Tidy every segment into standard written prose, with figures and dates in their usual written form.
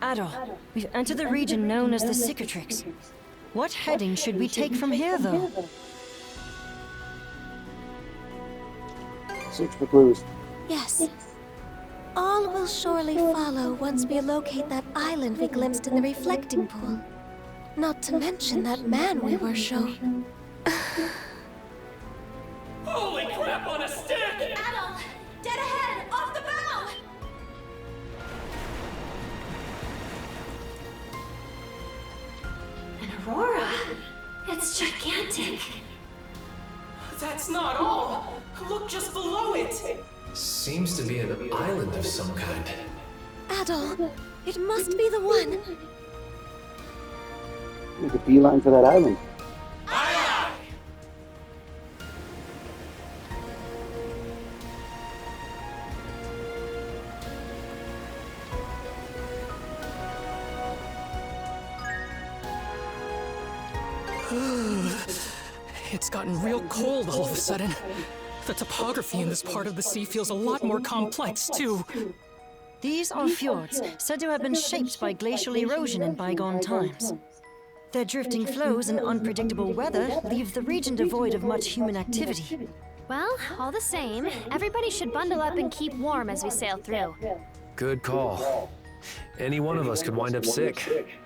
Adol, we've entered the region known as the Cicatrix. What heading should we take from here, though? Search for clues. Yes. All will surely follow once we locate that island we glimpsed in the reflecting pool. Not to mention that man we were shown. Holy crap on a stick! Adol! Dead ahead! Off the bow! An aurora! It's gigantic! That's not all! Look just below it! Seems to be an island of some kind. Adol, it must be the one. Make a beeline for that island. Aye, It's gotten real cold all of a sudden. The topography in this part of the sea feels a lot more complex, too. These are fjords, said to have been shaped by glacial erosion in bygone times. Their drifting flows and unpredictable weather leave the region devoid of much human activity. Well, all the same, everybody should bundle up and keep warm as we sail through. Good call. Any one of us could wind up sick.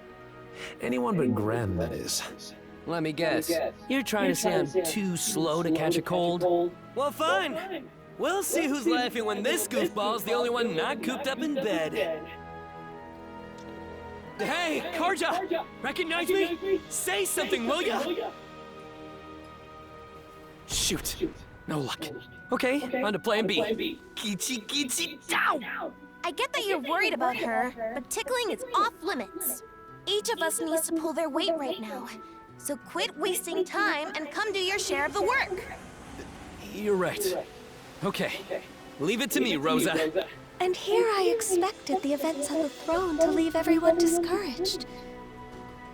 Anyone but Graham, that is. Let me guess. You're trying to say I'm too slow to catch a cold? Well, fine. We'll see who's laughing when this goofball's the only one not cooped up in bed. Hey, Karja! Recognize me? Say something, will ya? Shoot. No luck. Okay, on to plan B. Kichi kichi dow! I get that you're worried about her, but tickling is off limits. Each of us needs to pull their weight right now. So quit wasting time and come do your share of the work. You're right. Okay, leave it to me, Rosa. And here I expected the events of the throne to leave everyone discouraged.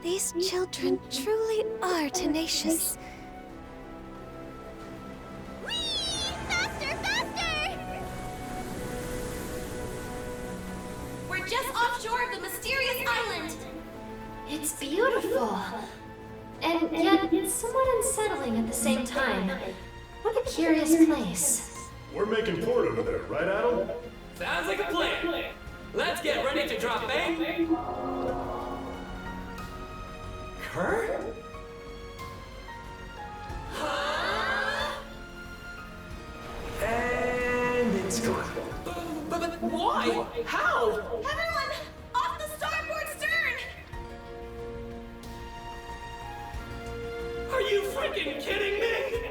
These children truly are tenacious. Whee! Faster, faster! We're just offshore of the mysterious island. It's beautiful. And yet, somewhat unsettling at the same time. What a curious place. We're making port over there, right, Adam? sounds like a plan. Let's get ready to drop bang. Kerr? And it's gone. But why? How? Everyone, off the starboard stern! Are you freaking kidding me?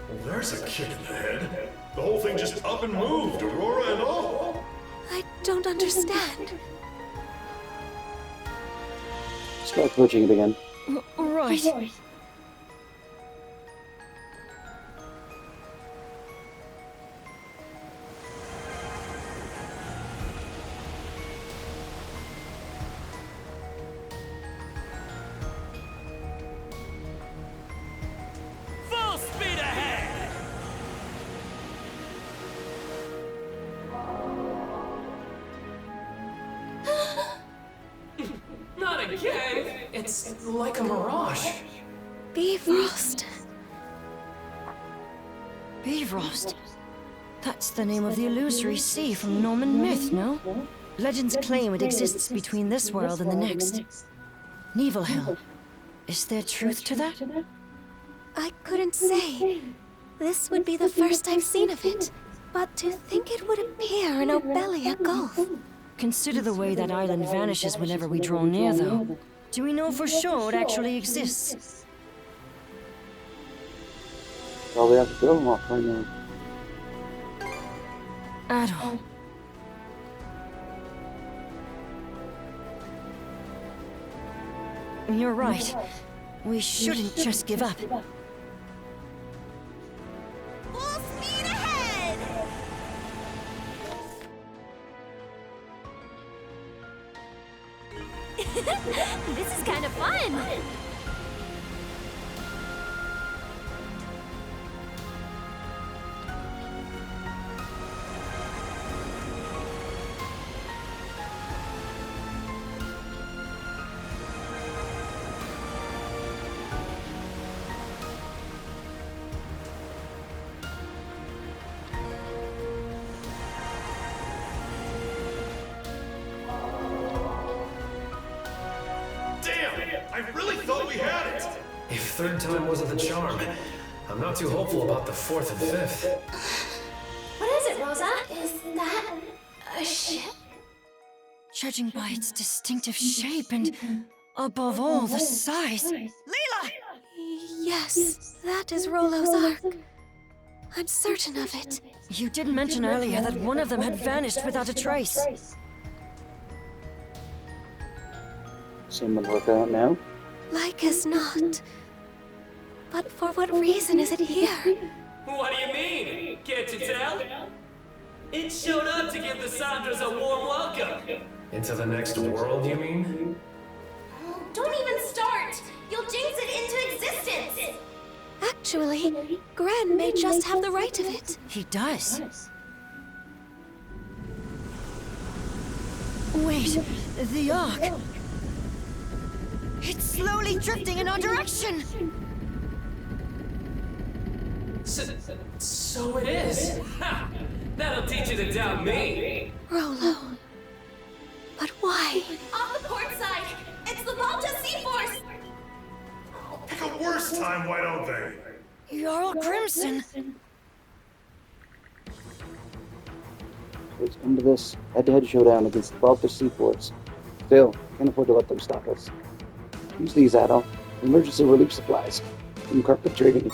Well, there's a kick in the head. The whole thing just up and moved, Aurora and all. I don't understand. Start twitching it again. Right. Full speed ahead! Not again. It's like a mirage. Bifrost. Bifrost. That's the name of the illusory sea from Norman myth, no? Legends claim it exists between this world and the next. Nibelheim. Is there truth to that? I couldn't say. This would be the first I've seen of it. But to think it would appear in Obelia Gulf. Consider the way that island vanishes whenever we draw near, though. Do we know for sure it actually exists? Well, we have to throw them off right now. Adol. You're right. We shouldn't just give up. Full speed ahead! This is kind of fun. Damn! I really thought we had it! If third time wasn't the charm, I'm not too hopeful about the fourth and fifth. What is it, Rosa? Is that a ship? Judging by its distinctive shape and, above all, the size. Leela! Yes, that is Rollo's Ark. I'm certain of it. You did mention earlier that one of them had vanished without a trace. Someone work out now? Like as not. But for what reason is it here? What do you mean? Can't you tell? It showed up to give the Sandras a warm welcome. Into the next world, you mean? Don't even start! You'll jinx it into existence! Actually, Gren may just have the right of it. He does. Wait, the Ark. It's slowly drifting in our direction. So it is. Ha! That'll teach you to doubt me. Rollo. But why? Off the port side! It's the Volta Sea Force! Pick a worse time, why don't they? Jarl Crimson. It's into this head-to-head showdown against the Baltic Sea Force. Still, can't afford to let them stop us. Use these, Adol. Emergency relief supplies. From carpet trading.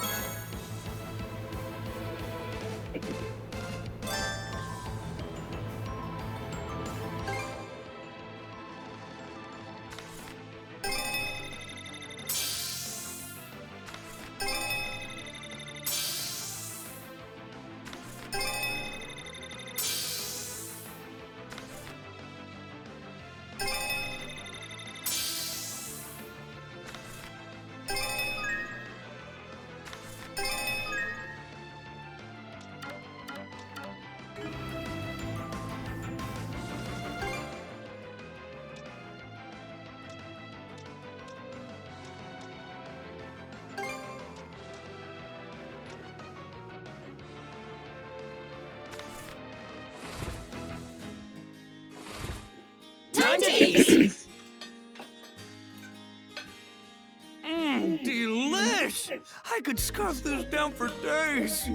Delish! I could scarf this down for days.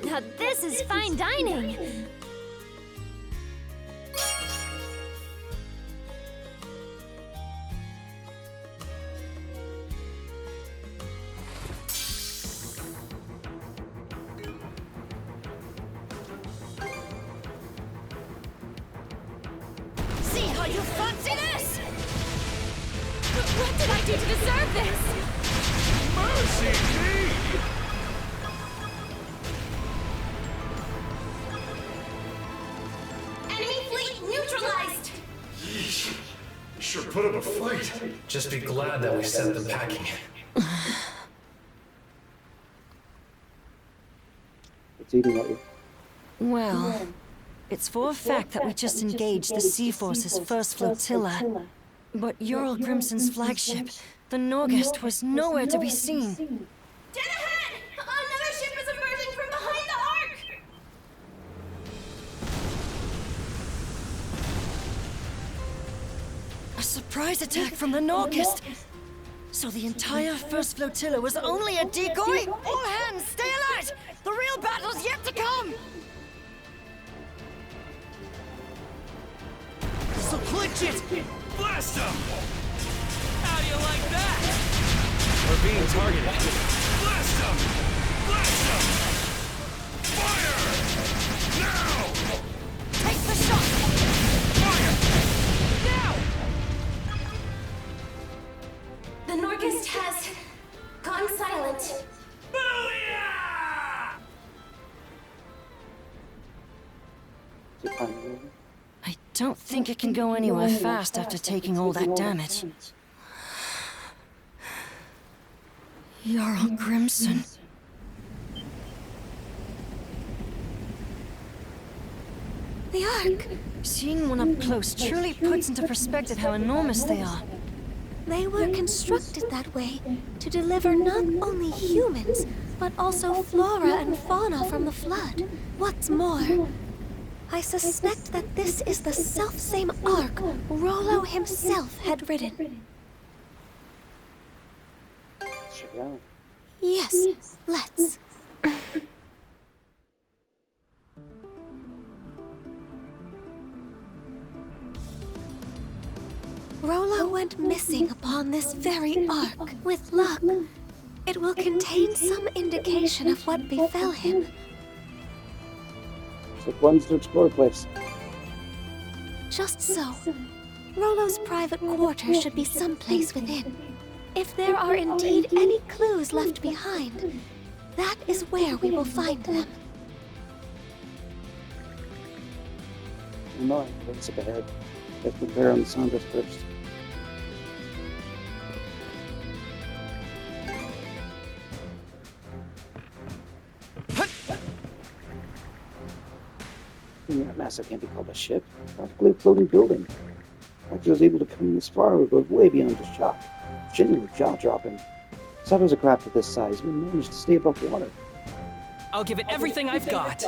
Now this is fine dining! See how you fancy this? What did I do to deserve this? Mercy me! Enemy fleet neutralized! Yeesh. You sure put up a fight. Just be glad that we sent them packing. It's eating at you. Well, it's for a fact that we just engaged the Sea Force's first flotilla. But Jarl Grimson's flagship, the Norgest, was nowhere to be seen. Dead ahead! Another ship is emerging from behind the Ark! A surprise attack from the Norgest. So the entire first flotilla was only a decoy? All hands, stay alert! The real battle's yet to come! So clinch it! Blast them! How do you like that? We're being targeted. Blast them! Blast them! Fire! Now! Take the shot! Fire! Now! The Norgest has gone silent. Booyah! Is it finally over? I don't think it can go anywhere fast after taking all that damage. Jarl Grimson. The Ark. Seeing one up close truly puts into perspective how enormous they are. They were constructed that way to deliver not only humans, but also flora and fauna from the flood. What's more, I suspect that this is the selfsame arc Rollo himself had written. Check it out. Yes, let's. Rollo went missing upon this very arc. With luck, it will contain some indication of what befell him. So plunge to explore place. Just so. Rollo's private quarters should be someplace within. If there are indeed any clues left behind, that is where we will find them. No, let's look ahead. Let's prepare on the Saunders first. That massive can't be called a ship. Practically a floating building. Like he was able to come this far would go way beyond just shock. Genuinely jaw-dropping. Saddles a craft of this size would manage to stay above water. I'll give it everything I've got.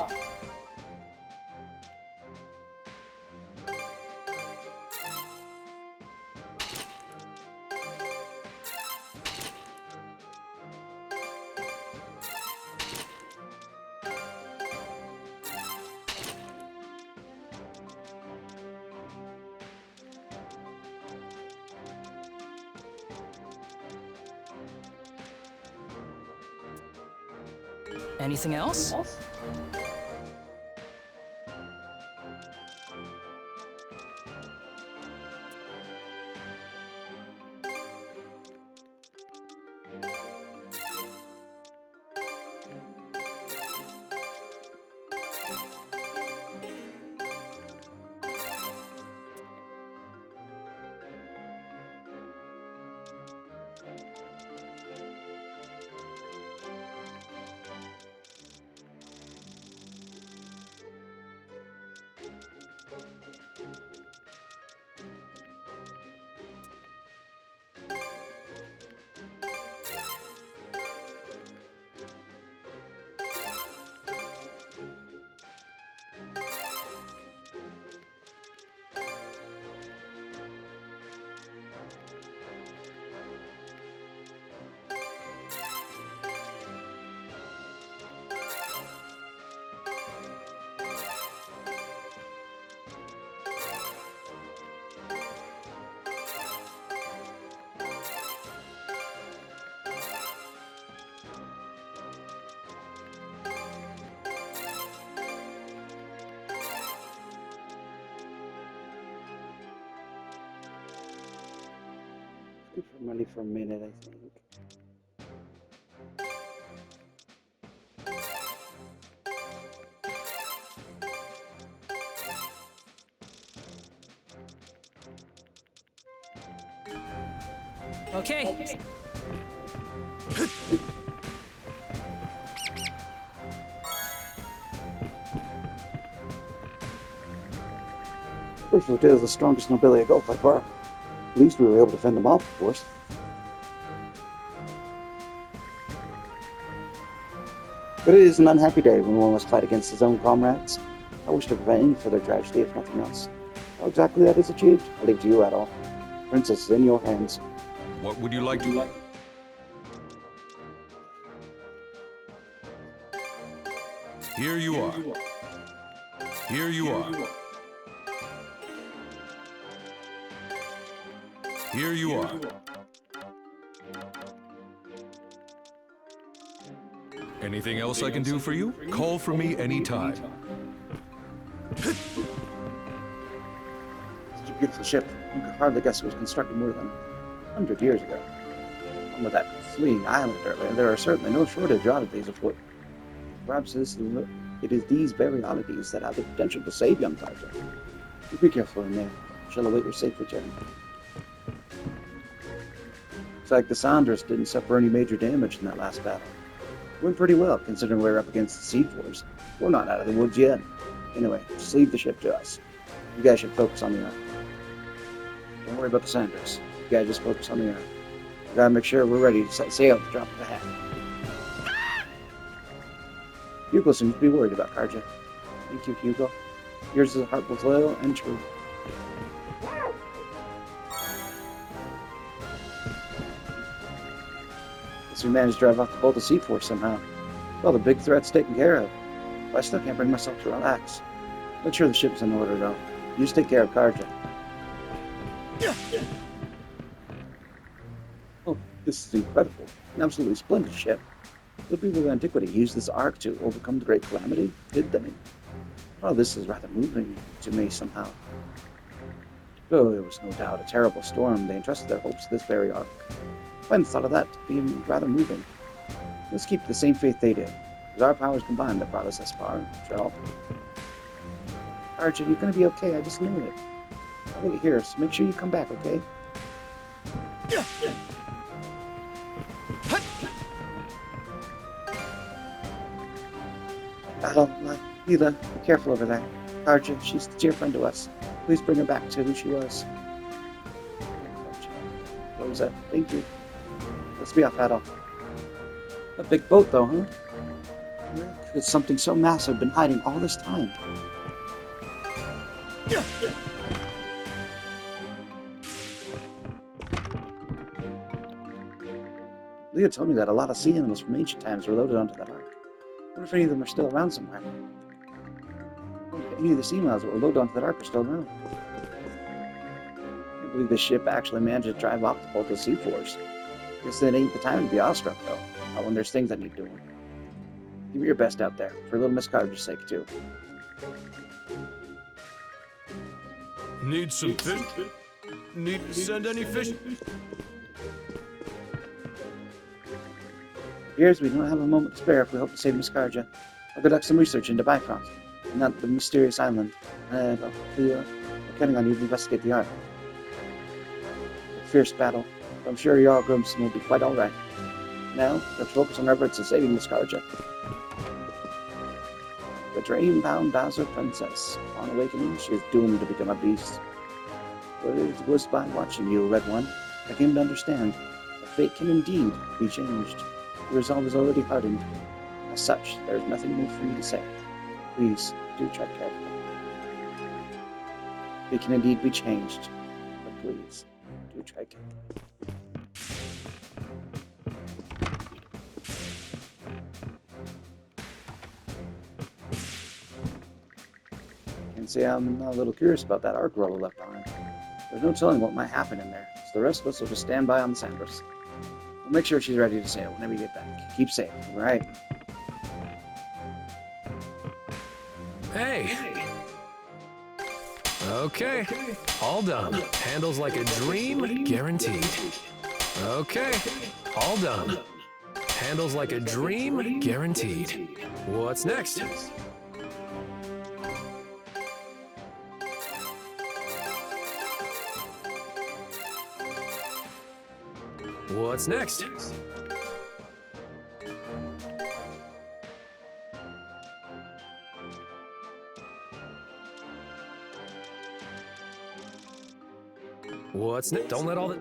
Anything else? Good for money for a minute, I think. Okay. First Flotilla is the strongest nobility of Gulf by far. At least we were able to fend them off, of course. But it is an unhappy day when one must fight against his own comrades. I wish to prevent any further tragedy, if nothing else. How exactly that is achieved, I leave to you, Adol. Princess is in your hands. What would you like to... Here you are. Here you are. Here you are. Anything else I can do for you? Call for me anytime. Such a beautiful ship. You could hardly guess it was constructed more than 100 years ago. And with that fleeing island earlier, there are certainly no shortage of oddities afoot. Perhaps it is these very oddities that have the potential to save young Tarja. Be careful in there. Shall await your safe return. Looks like the Saunders didn't suffer any major damage in that last battle. Went pretty well, considering we're up against the Sea Force. We're not out of the woods yet. Anyway, just leave the ship to us. You guys should focus on the Ark. Don't worry about the Saunders. You guys just focus on the Ark. We gotta make sure we're ready to set sail at the drop of the hat. Hugo seems to be worried about Karja. Thank you, Hugo. Yours is a heart both loyal and true. Guess we managed to drive off the bolt of C-Force somehow. Well, the big threat's taken care of. But I still can't bring myself to relax. Make sure the ship's in order, though. You just take care of Karja. Oh, this is incredible. An absolutely splendid ship. The people of antiquity used this ark to overcome the great calamity, did they? Oh, this is rather moving to me somehow. Though there was no doubt a terrible storm, they entrusted their hopes to this very ark. I hadn't thought of that being rather moving. Let's keep the same faith they did. It was our powers combined that brought us this far, after all. Archie, you're gonna be okay, I just knew it. I'll leave it here, so make sure you come back, okay? Battle, Leela, be careful over there. Archie, she's a dear friend to us. Please bring her back to who she was. Rosa, thank you. Let's be off, Battle. A big boat, though, huh? Where could something so massive been hiding all this time? Leah told me that a lot of sea animals from ancient times were loaded onto that ark. I wonder if any of them are still around somewhere. I wonder if any of the sea miles that were loaded onto that ark are still around. I can't believe this ship actually managed to drive off the bolt of C-Force. Guess it ain't the time to be awestruck, though. Not when there's things that need doing. Give it your best out there, for little Miss Carter's sake, too. Need some fish? Need to send any fish? Appears we don't have a moment to spare if we hope to save Miss Karja. I'll conduct some research into Bifrost, and not the mysterious island. We're counting on you to investigate the ark. A fierce battle, but I'm sure your Grumson will be quite alright. Now, let's focus on our efforts in saving Miss Karja. The dream-bound Bowser Princess. On awakening, she is doomed to become a beast. But it was by watching you, Red One, I came to understand that fate can indeed be changed. The resolve is already hardened. As such, there is nothing more for me to say. Please, do tread carefully. It can indeed be changed, but please, do tread carefully. I can say I'm a little curious about that ark roller left behind. There's no telling what might happen in there, so the rest of us will just stand by on the Sanders. We'll make sure she's ready to sail whenever you get back. Keep safe, alright? Hey! Okay, all done. Handles like a dream, guaranteed. Okay, all done. Handles like a dream, guaranteed. What's next? What's next? What's next? Don't let all the...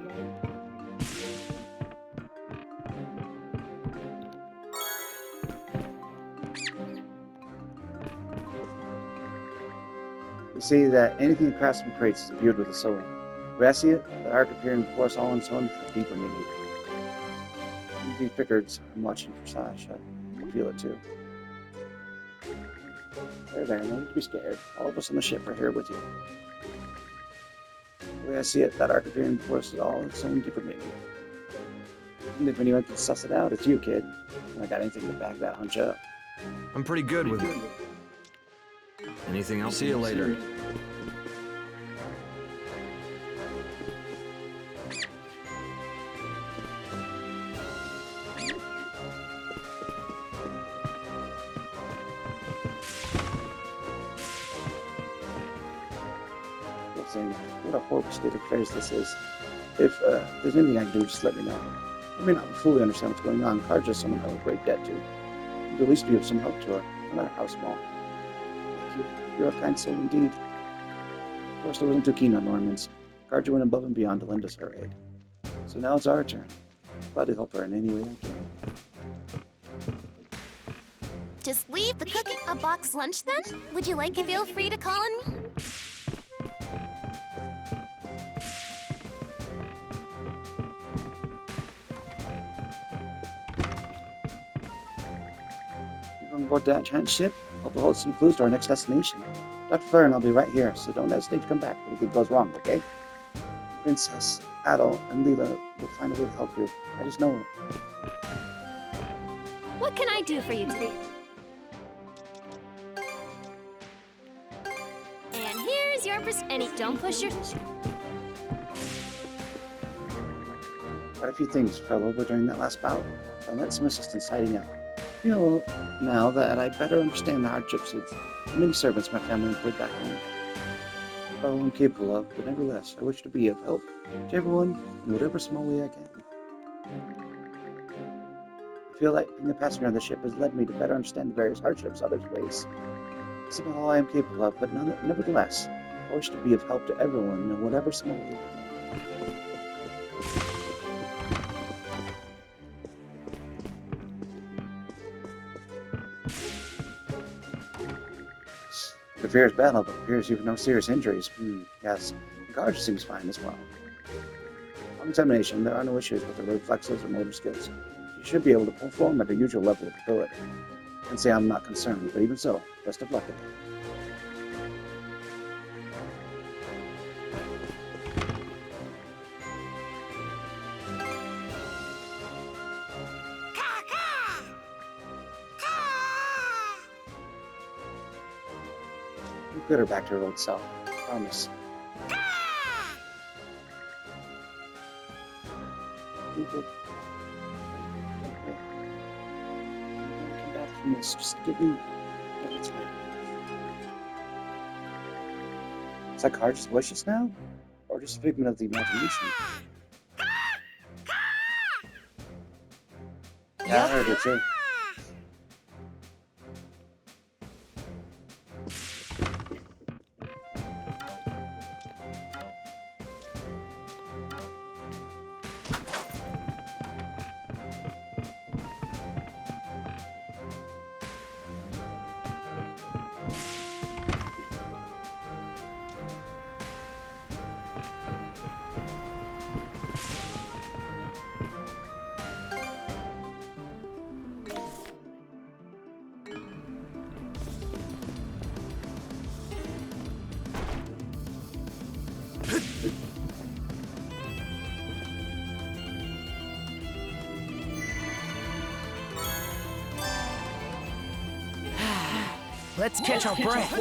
You see that anything that crafts from crates is imbued with a soul. When I see it, the ark appearing before us all on its own has a deeper meaning. These Pickards, I'm watching for Sasha. I can feel it too. There, no need to be scared. All of us on the ship are here with you. The way I see it, that ark appearing before us is all its own deeper meaning. And if anyone can suss it out, it's you, kid. I got anything to back that hunch up. I'm pretty good with it. Anything else? See you later. What a horrible state of affairs this is. If there's anything I can do, just let me know. I may not fully understand what's going on. Karja's someone I owe a great debt to. You at least be of some help to her, no matter how small. Thank you. You're a kind soul indeed. Of course, I wasn't too keen on Normans. Karja went above and beyond to lend us her aid. So now it's our turn. Glad to help her in any way I can. Just leave the cooking. A box lunch then? Would you like to feel free to call on me? You're on board that giant ship? Hope it holds some clues to our next destination. Dr. Fleur and I'll be right here, so don't hesitate to come back if anything goes wrong, okay? Princess, Adel, and Leela will find a way to help you. I just know it. What can I do for you today? And here's your don't push your... Quite a few things fell over during that last bout. I lent some assistance tidying up. You know, now that I better understand the hardships of the many servants my family employed back home. All I'm capable of, but nevertheless, I wish to be of help to everyone in whatever small way I can. I feel like being a passenger on the ship has led me to better understand the various hardships others face. This is all I am capable of, but nevertheless, I wish to be of help to everyone in whatever small way. It appears battle, but appears you have no serious injuries. Yes, the guard seems fine as well. On examination, there are no issues with the reflexes or motor skills. You should be able to perform at a usual level of ability. I can say I'm not concerned, but even so, best of luck again. We'll get her back to her old self. Promise. Okay. Come back from this. Just give me what it's like. Is that car just wishes now? Or just a figment of the imagination? Yeah, I heard it too. Let's catch our breath.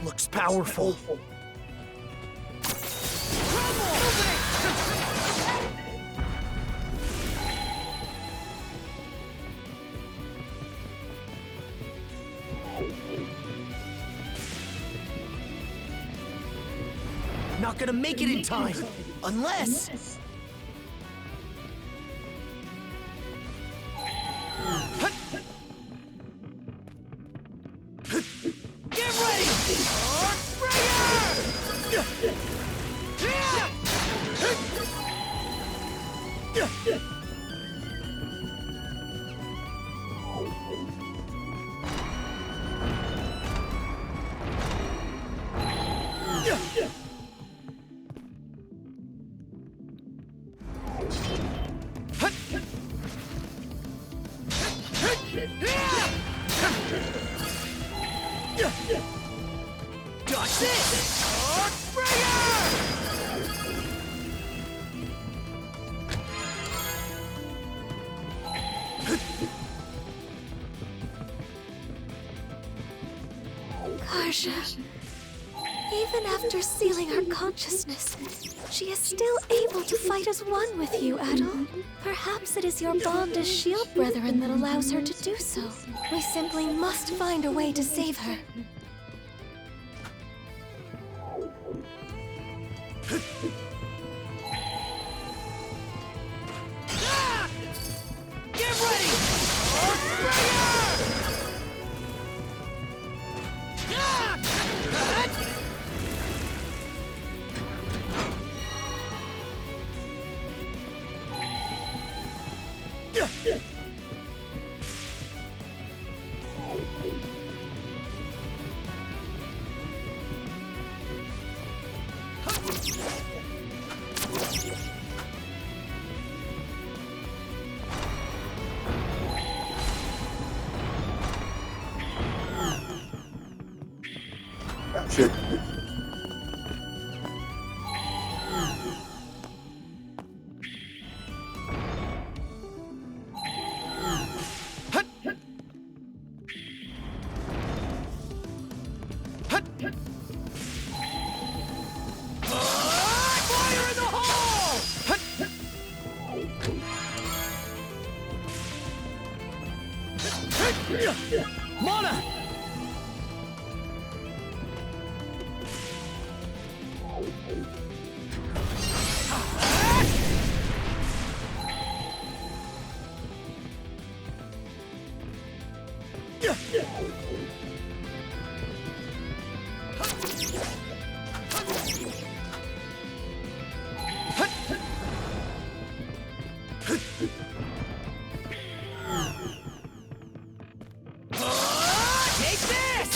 Looks powerful. Not gonna make it in time, unless... Karsha, Even after sealing her consciousness, she is still able to fight as one with you, Adol. Perhaps it is your bond as shield brethren that allows her to do so. We simply must find a way to save her. Get ready! Fire! Shoot. Fire in the hole! Mana! Take this!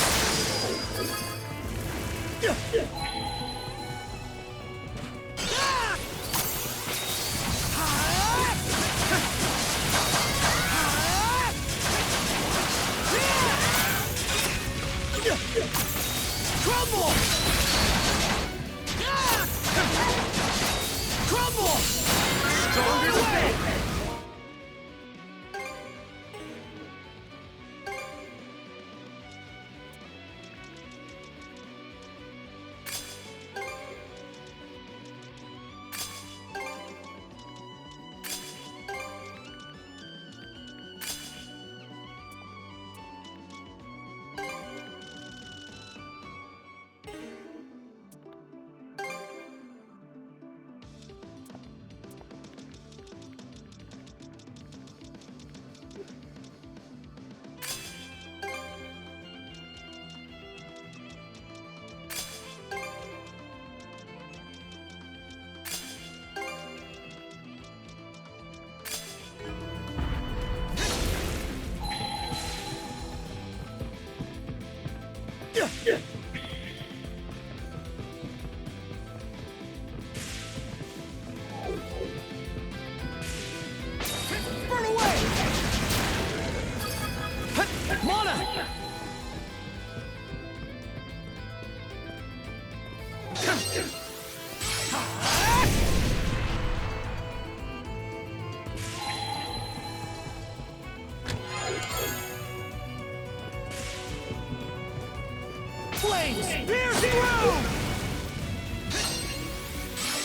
Crumble! Crumble! Stronger way! Burn away! Mana! Flames! Pierce through!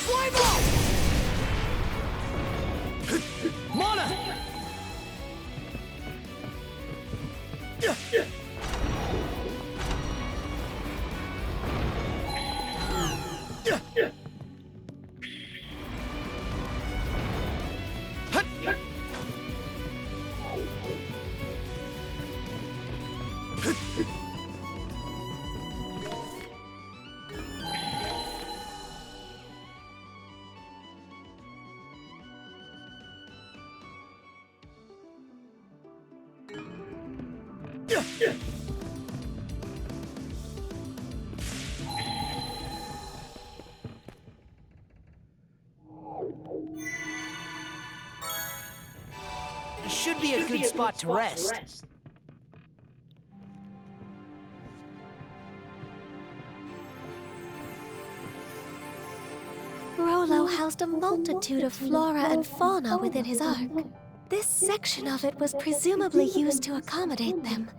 Flame up! Mana! Should be a good spot to rest. Rollo housed a multitude of flora and fauna within his ark. This section of it was presumably used to accommodate them.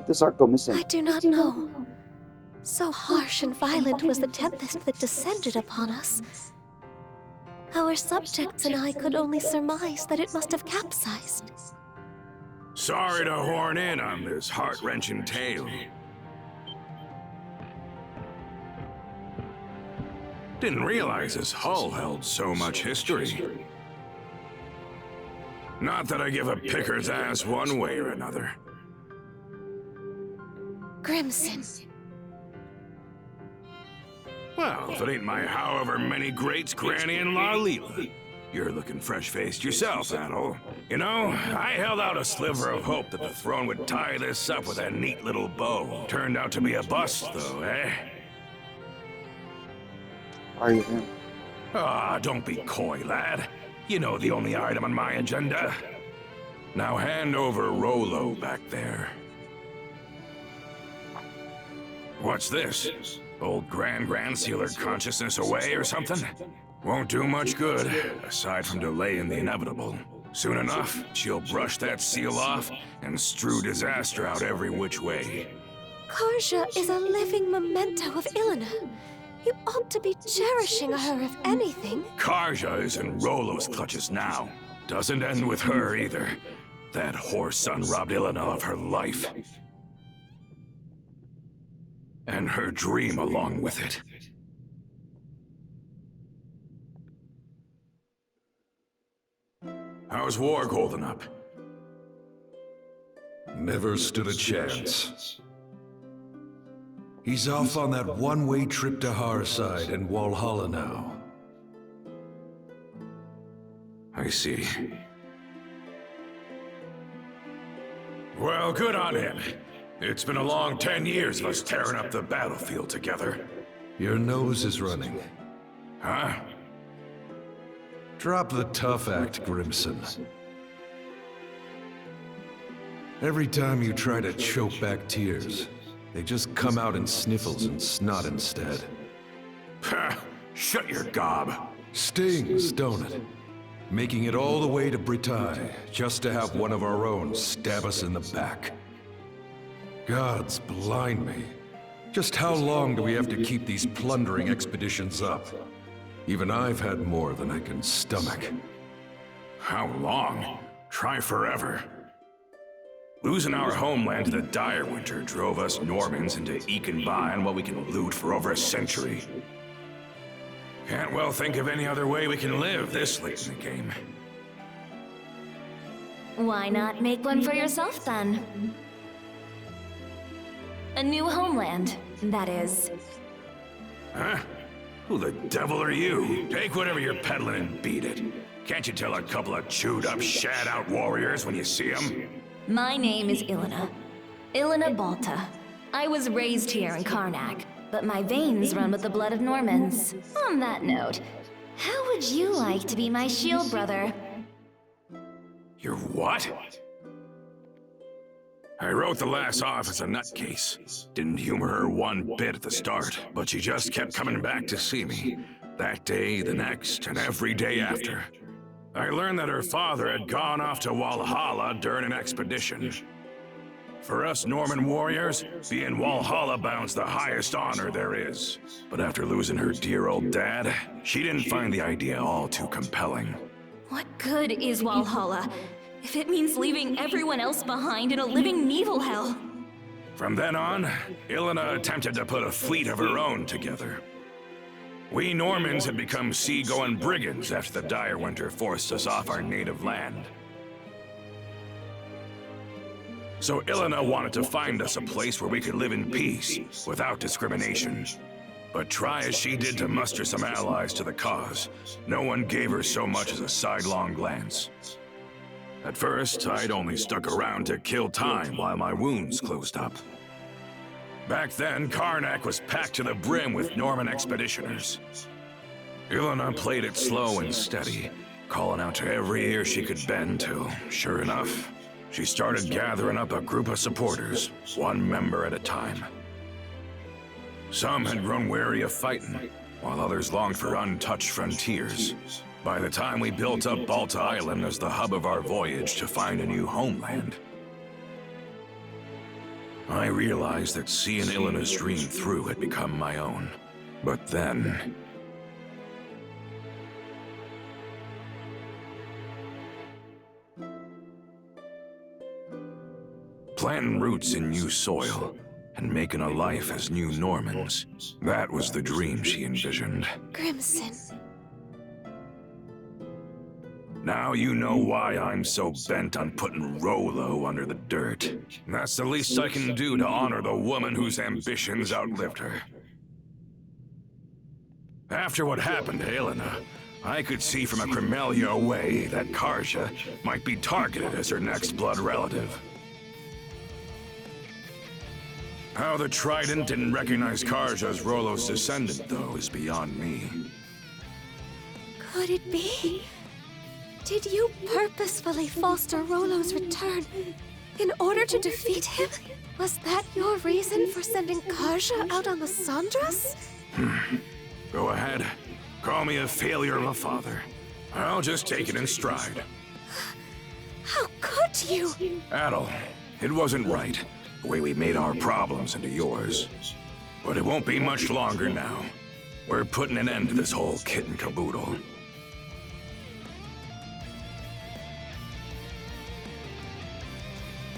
Did this ark go missing? I do not know. So harsh and violent was the tempest that descended upon us. Our subjects and I could only surmise that it must have capsized. Sorry to horn in on this heart-wrenching tale. Didn't realize this hull held so much history. Not that I give a picker's ass one way or another. Crimson. Well, if it ain't my however many greats, granny-in-law Leela. You're looking fresh-faced yourself, Adol. You know, I held out a sliver of hope that the throne would tie this up with a neat little bow. Turned out to be a bust, though, eh? Are you then? Ah, don't be coy, lad. You know the only item on my agenda. Now hand over Rollo back there. What's this? Old Grand sealed her consciousness away or something? Won't do much good, aside from delaying the inevitable. Soon enough, she'll brush that seal off and strew disaster out every which way. Karja is a living memento of Ilena. You ought to be cherishing her, if anything. Karja is in Rollo's clutches now. Doesn't end with her either. That whore son robbed Ilena of her life. And her dream along with it. How's Warg holding up? Never stood a chance. He's off on that one-way trip to Harside and Walhalla now. I see. Well, good on him. It's been a long 10 years of us tearing up the battlefield together. Your nose is running. Huh? Drop the tough act, Grimson. Every time you try to choke back tears, they just come out in sniffles and snot instead. Ha! Shut your gob. Stings, don't it? Making it all the way to Britagne, just to have one of our own stab us in the back. Gods blind me. Just how long do we have to keep these plundering expeditions up? Even I've had more than I can stomach. How long? Try forever. Losing our homeland to the dire winter drove us Normans into eking by on what we can loot for over a century. Can't well think of any other way we can live this late in the game. Why not make one for yourself, then? A new homeland, that is. Huh? Who the devil are you? Take whatever you're peddling and beat it. Can't you tell a couple of chewed-up, shat-out warriors when you see them? My name is Ilena. Ilena Balta. I was raised here in Karnak, but my veins run with the blood of Normans. On that note, how would you like to be my shield brother? You're what? I wrote the lass off as a nutcase. Didn't humor her one bit at the start, but she just kept coming back to see me. That day, the next, and every day after. I learned that her father had gone off to Walhalla during an expedition. For us Norman warriors, being Walhalla bound's the highest honor there is. But after losing her dear old dad, she didn't find the idea all too compelling. What good is Walhalla if it means leaving everyone else behind in a living Nibelhel? From then on, Ilena attempted to put a fleet of her own together. We Normans had become sea-going brigands after the dire winter forced us off our native land. So Ilena wanted to find us a place where we could live in peace, without discrimination. But try as she did to muster some allies to the cause, no one gave her so much as a sidelong glance. At first, I'd only stuck around to kill time while my wounds closed up. Back then, Karnak was packed to the brim with Norman expeditioners. Ilena played it slow and steady, calling out to every ear she could bend till, sure enough, she started gathering up a group of supporters, one member at a time. Some had grown weary of fighting, while others longed for untouched frontiers. By the time we built up Balta Island as the hub of our voyage to find a new homeland. I realized that seeing Ilena's dream through had become my own. But then... planting roots in new soil and making a life as new Normans. That was the dream she envisioned. Crimson. Now you know why I'm so bent on putting Rollo under the dirt. That's the least I can do to honor the woman whose ambitions outlived her. After what happened to Ilena, I could see from a Cremelia away that Karja might be targeted as her next blood relative. How the Trident didn't recognize Karja as Rollo's descendant, though, is beyond me. Could it be? Did you purposefully foster Rollo's return in order to defeat him? Was that your reason for sending Karja out on the Sandras? Go ahead. Call me a failure of a father. I'll just take it in stride. How could you? Adel, it wasn't right, the way we made our problems into yours. But it won't be much longer now. We're putting an end to this whole kit and caboodle.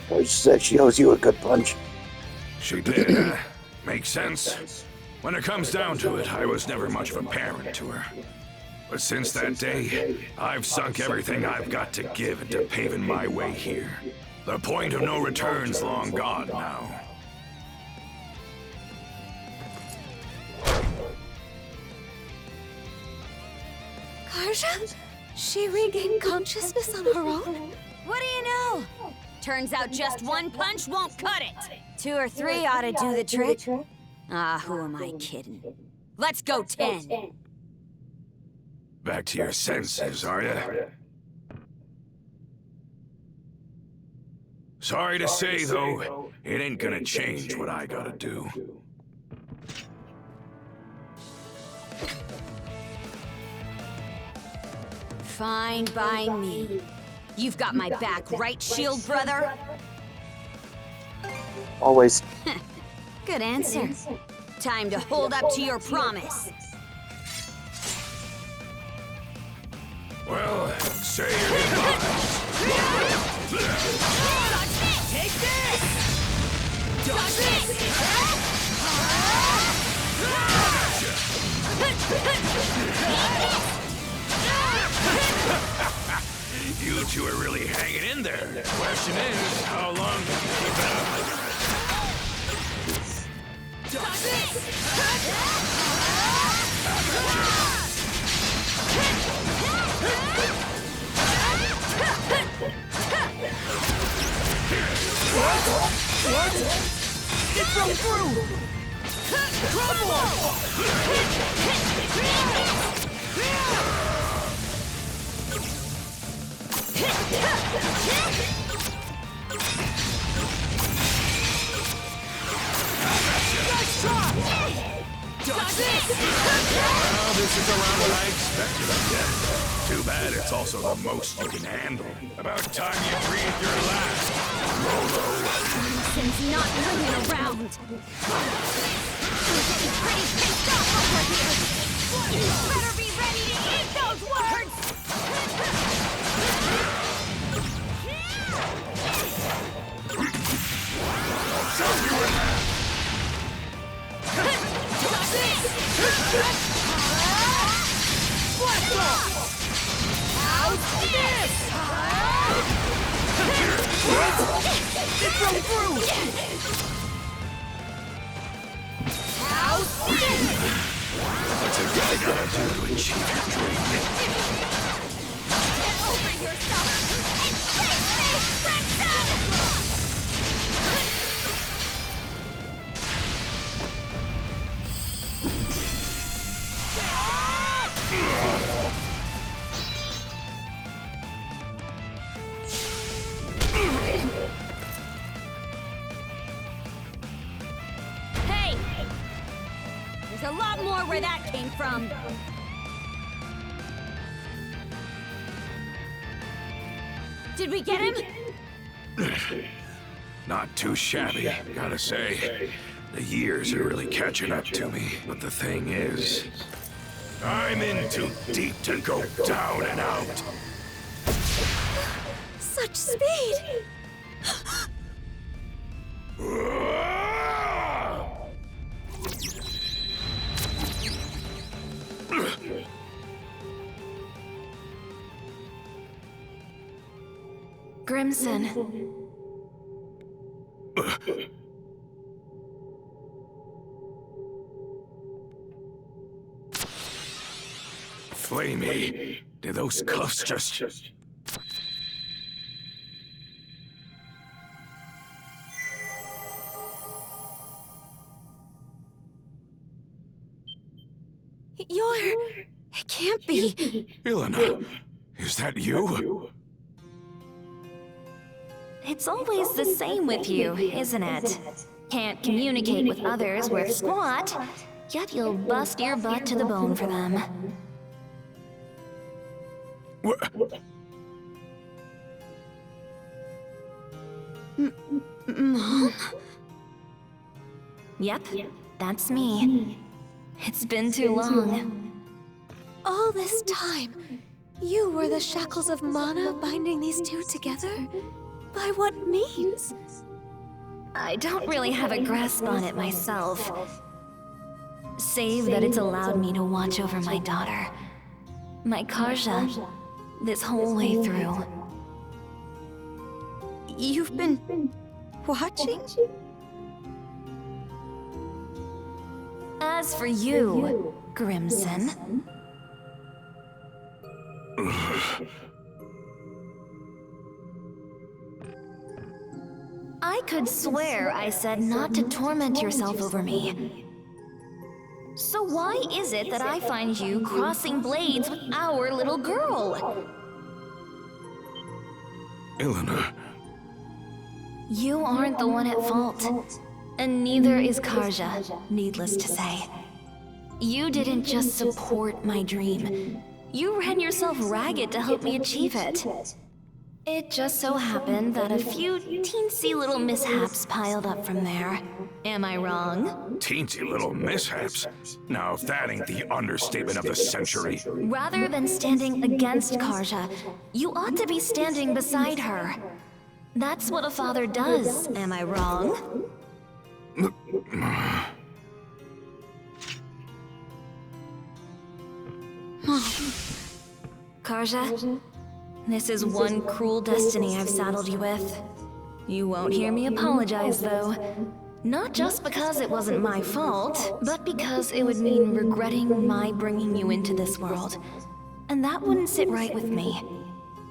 She said she owes you a good punch. She did. Makes sense. When it comes down to it, I was never much of a parent to her. But since that day, I've sunk everything I've got to give into paving my way here. The point of no return's long gone now. Karja? She regained consciousness on her own? What do you know? Turns out just one punch won't cut it. 2 or 3 ought to do the trick. Ah, who am I kidding? Let's go 10. Back to your senses, are ya? Sorry to say, though, it ain't gonna change what I gotta do. Fine by me. You've got my back, right, Shield Brother? Always. Good answer. Time to hold up to your promise. Well, say your goodbyes. Take this! Dodge this! You two are really hanging in there. The question is, how long can you keep it up? Dodge this! What? It broke through! Crumble! Well, this is around what I expected, I guess. Too bad it's also the most you can handle. About time you breathed your last. Rolo. Since not hanging around. Getting pretty pissed off over here. You better be ready to eat those words. I'll show you in that. Blast off! How's this? It broke through! How's this? What's a guy gotta do to achieve your dream? Get over yourself and face me, Crimson! Hey! There's a lot more where that came from. Did we get him? Not too shabby, gotta say. The years are really catching up to me, but the thing is, I'm in too deep to go down and out. Such speed! Grimson. Flamey, did those cuffs just... It can't be. Ilana, is that you? It's always the same with you, isn't it? Can't communicate with others worth squat, yet you'll bust your butt to the bone for them. Mom? Yep, that's me. It's been too long. All this time, you were the shackles of mana binding these two together? By what means? I don't really have a grasp on it myself. Save that it's allowed me to watch over my daughter. My Karja, this whole way through. You've been... watching? As for you, Grimson... I could swear I said not to torment yourself over me. So why is it that I find you crossing blades with our little girl? Ilana. You aren't the one at fault. And neither is Karja, needless to say. You didn't just support my dream. You ran yourself ragged to help me achieve it. It just so happened that a few teensy little mishaps piled up from there. Am I wrong? Teensy little mishaps? Now that ain't the understatement of the century. Rather than standing against Karja, you ought to be standing beside her. That's what a father does, am I wrong? Karja, this is one cruel destiny I've saddled you with. You won't hear me apologize, though. Not just because it wasn't my fault, but because it would mean regretting my bringing you into this world. And that wouldn't sit right with me.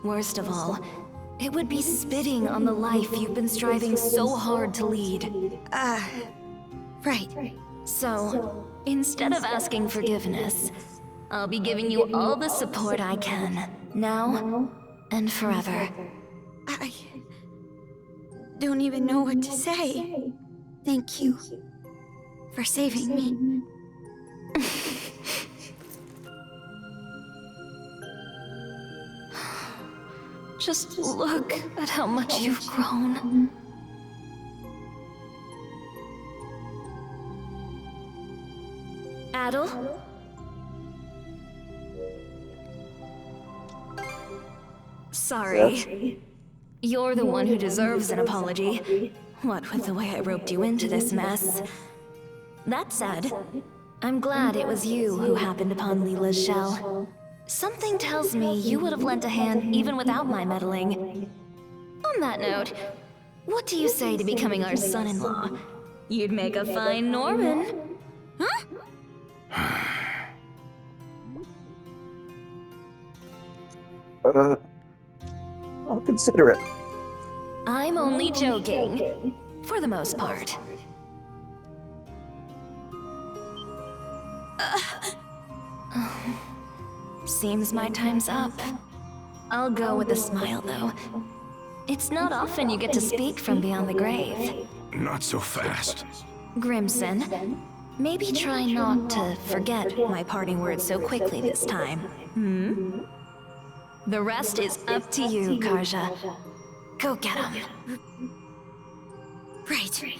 Worst of all, it would be spitting on the life you've been striving so hard to lead. Right. So, instead of asking forgiveness, I'll be giving you all the support I can, now and forever. I don't even know what to say. Thank you for saving me. Just look at how much you've grown. Adel? Sorry. You're the one who deserves an apology. What with the way I roped you into this mess. That said, I'm glad it was you who happened upon Leela's shell. Something tells me you would have lent a hand even without my meddling. On that note, what do you say to becoming our son-in-law? You'd make a fine Norman. Huh? I'll consider it. I'm only joking. For the most part. Seems my time's up. I'll go with a smile, though. It's not often you get to speak from beyond the grave. Not so fast. Grimson, maybe try not to forget my parting words so quickly this time. The rest is up to you, Karja. Go get him. Right.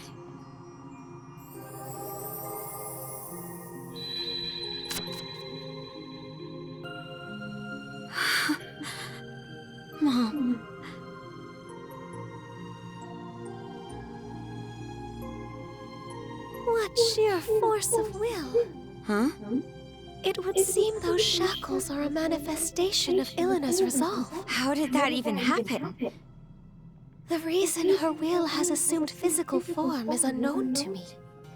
Mom. What sheer force of will. Huh? It would seem those shackles are a manifestation of Ilena's resolve. How did that even happen? The reason her will has assumed physical form is unknown to me.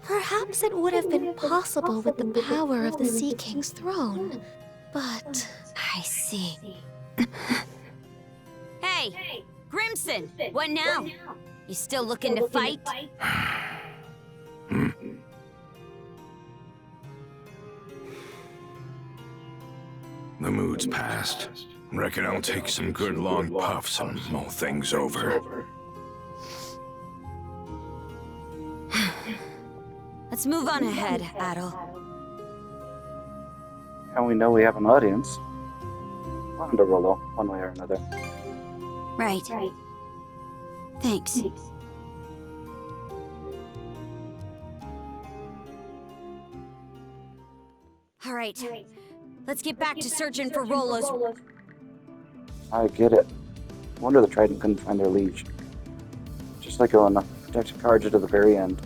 Perhaps it would have been possible with the power of the Sea King's throne, but... I see. Hey! Grimson! What now? You still looking to fight? The mood's past. Reckon I'll take some good long puffs and mull things over. Let's move on ahead, Adel. And we know we have an audience. On to Rollo, one way or another. Right. Thanks. All right. Let's get back to searching for Rollo's... I get it. Wonder the Trident couldn't find their liege. Just like Elena, protected Carja to the very end.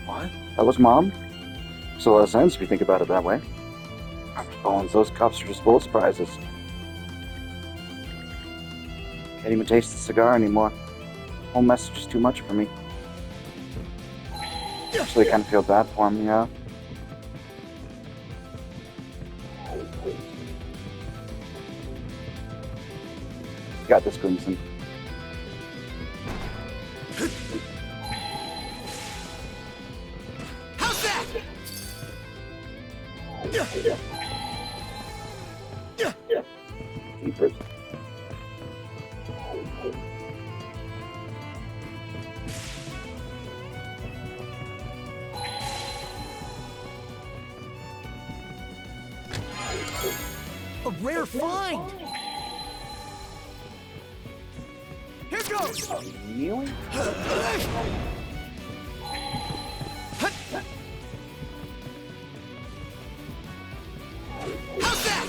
What? That was Mom? Makes a lot of sense if you think about it that way. Bones, those cops are just full of surprises. Can't even taste the cigar anymore. The whole message is too much for me. Actually, I kind of feel bad for him, yeah. Got this, Crimson. How's that? Keepers. A rare find! Here goes! Kneeling? How's that?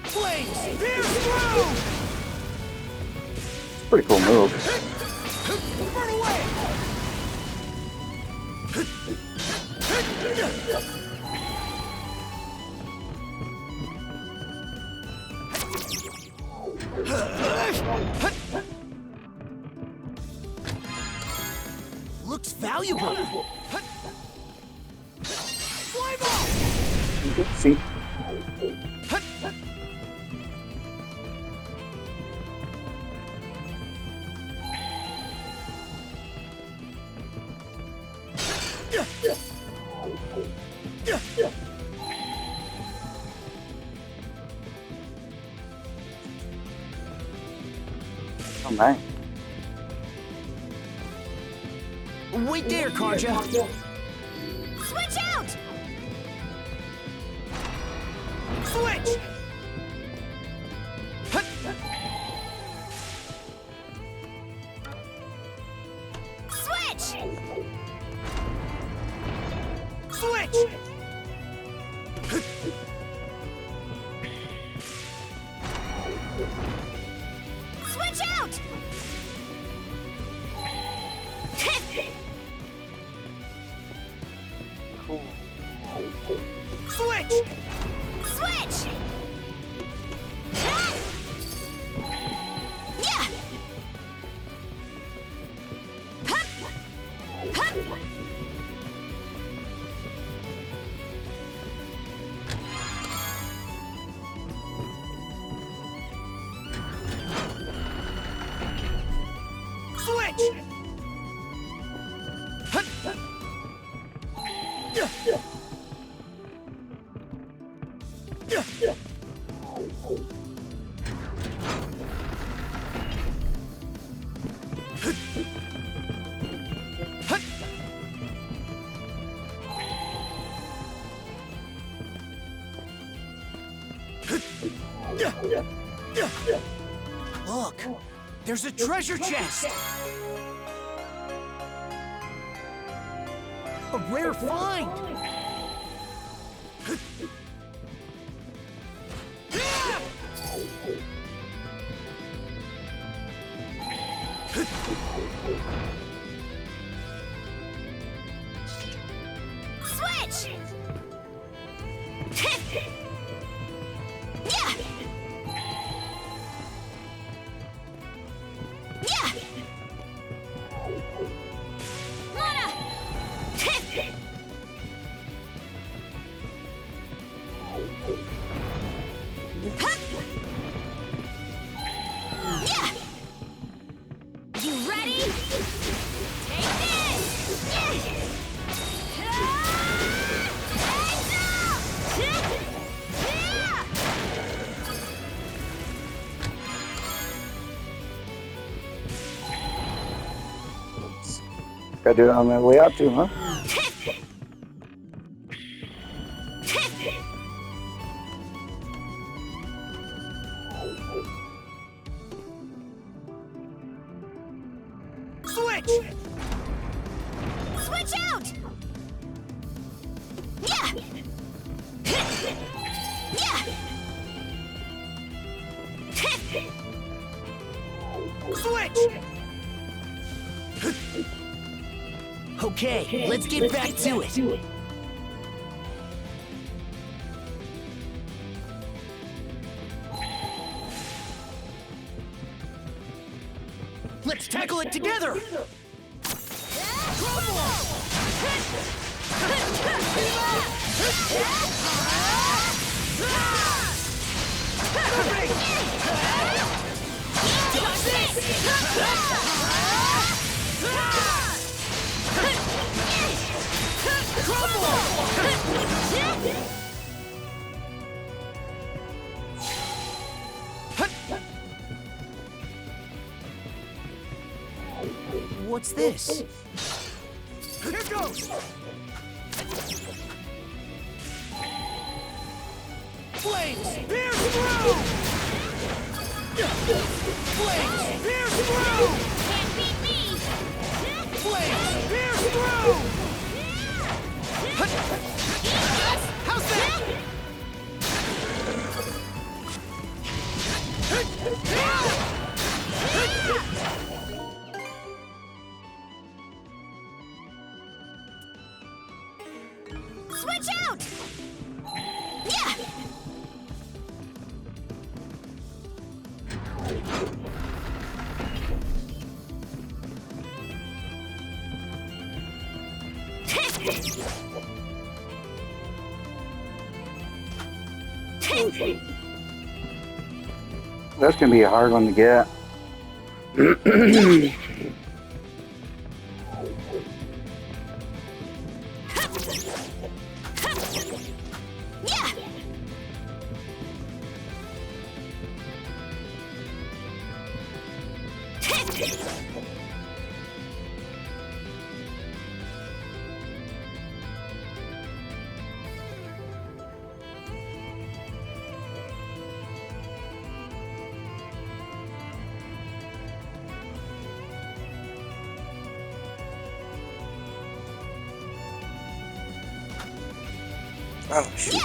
Flames! Pierce through! It's a pretty cool move. Burn away! Looks valuable. Flame ball! See? Oh man. Wait there, Carja. Switch out! Switch! Switch! Switch! Switch out! Switch! Switch! Yeah! Hup! Hup! Switch! Look, There's a treasure chest! A rare find! Switch! You ready? Take this! Gotta do it on my way out too, huh? Switch! Switch out! Yeah! Yeah! Switch! Okay, let's get back to it. Let's tackle it together! What's this? Here goes! Flames! Pierce through! Flames! Pierce through! Can't beat me! Flames! Pierce through! How's that? Switch out! Yeah! That's gonna be a hard one to get. Oh, shoot.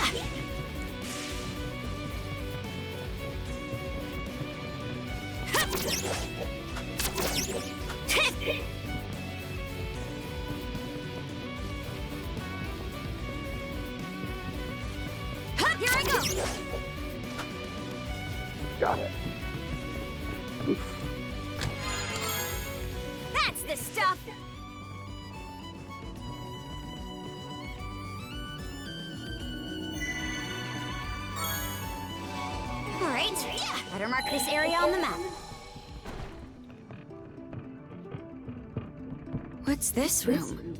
Here I go! Got it. That's the stuff! Alright, better mark this area on the map. What's this room?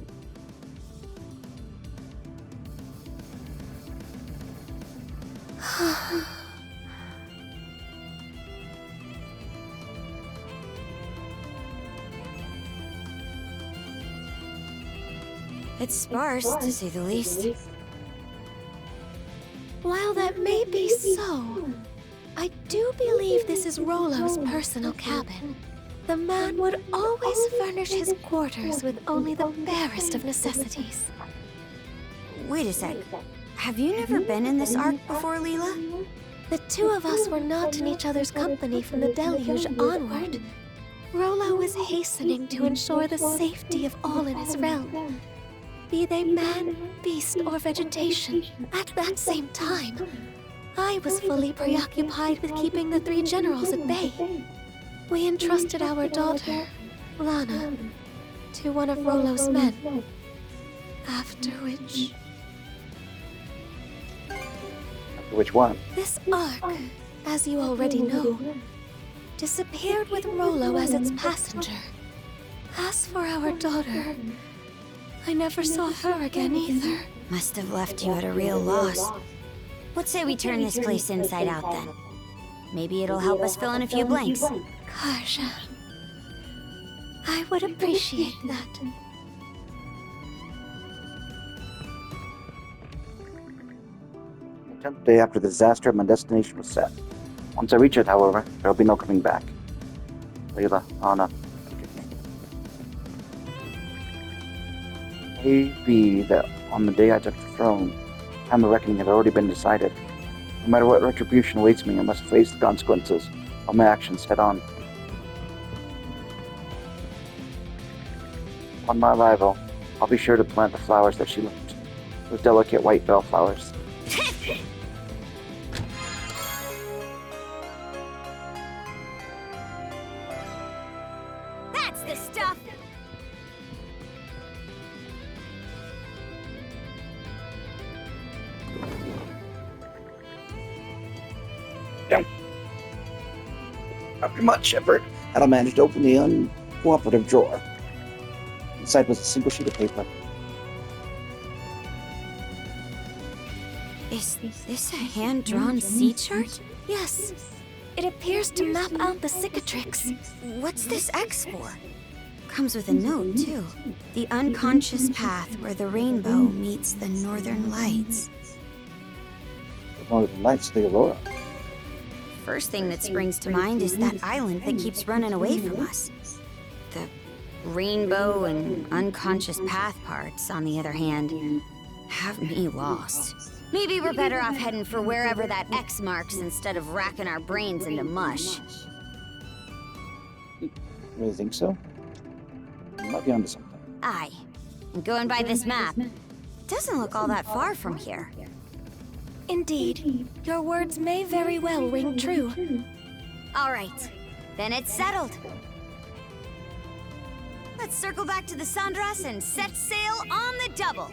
It's sparse, to say the least. While that may be so, I do believe this is Rollo's personal cabin. The man would always furnish his quarters with only the barest of necessities. Wait a sec. Have you never been in this ark before, Leela? The two of us were not in each other's company from the deluge onward. Rollo was hastening to ensure the safety of all in his realm, be they man, beast, or vegetation. At that same time, I was fully preoccupied with keeping the three generals at bay. We entrusted our daughter, Lana, to one of Rollo's men. After which... Which one? This ark, as you already know, disappeared with Rollo as its passenger. As for our daughter, I never saw her again either. Must have left you at a real loss. What say we turn this place inside out then? Maybe it'll help us fill in a few blanks. Karja, I would appreciate that. The 10th day after the disaster, my destination was set. Once I reach it, however, there will be no coming back. Leela, Anna, forgive me. It may be that on the day I took the throne, the time of reckoning had already been decided. No matter what retribution awaits me, I must face the consequences of my actions head on. On my arrival, I'll be sure to plant the flowers that she left, those delicate white bellflowers. That's the stuff! Down. After much effort, I'd managed to open the uncooperative drawer. Inside was a single sheet of paper. Is this a hand-drawn sea chart? Yes. It appears to map out the cicatrix. What's this X for? Comes with a note, too. The unconscious path where the rainbow meets the northern lights. The northern lights, the aurora. First thing that springs to mind is that island that keeps running away from us. The rainbow and unconscious path parts, on the other hand, have me lost. Maybe we're better off heading for wherever that X marks instead of racking our brains into mush. You really think so? You might be onto something. Aye. And going by this map, doesn't look all that far from here. Indeed. Your words may very well ring true. All right. Then it's settled. Let's circle back to the Sandras and set sail on the double.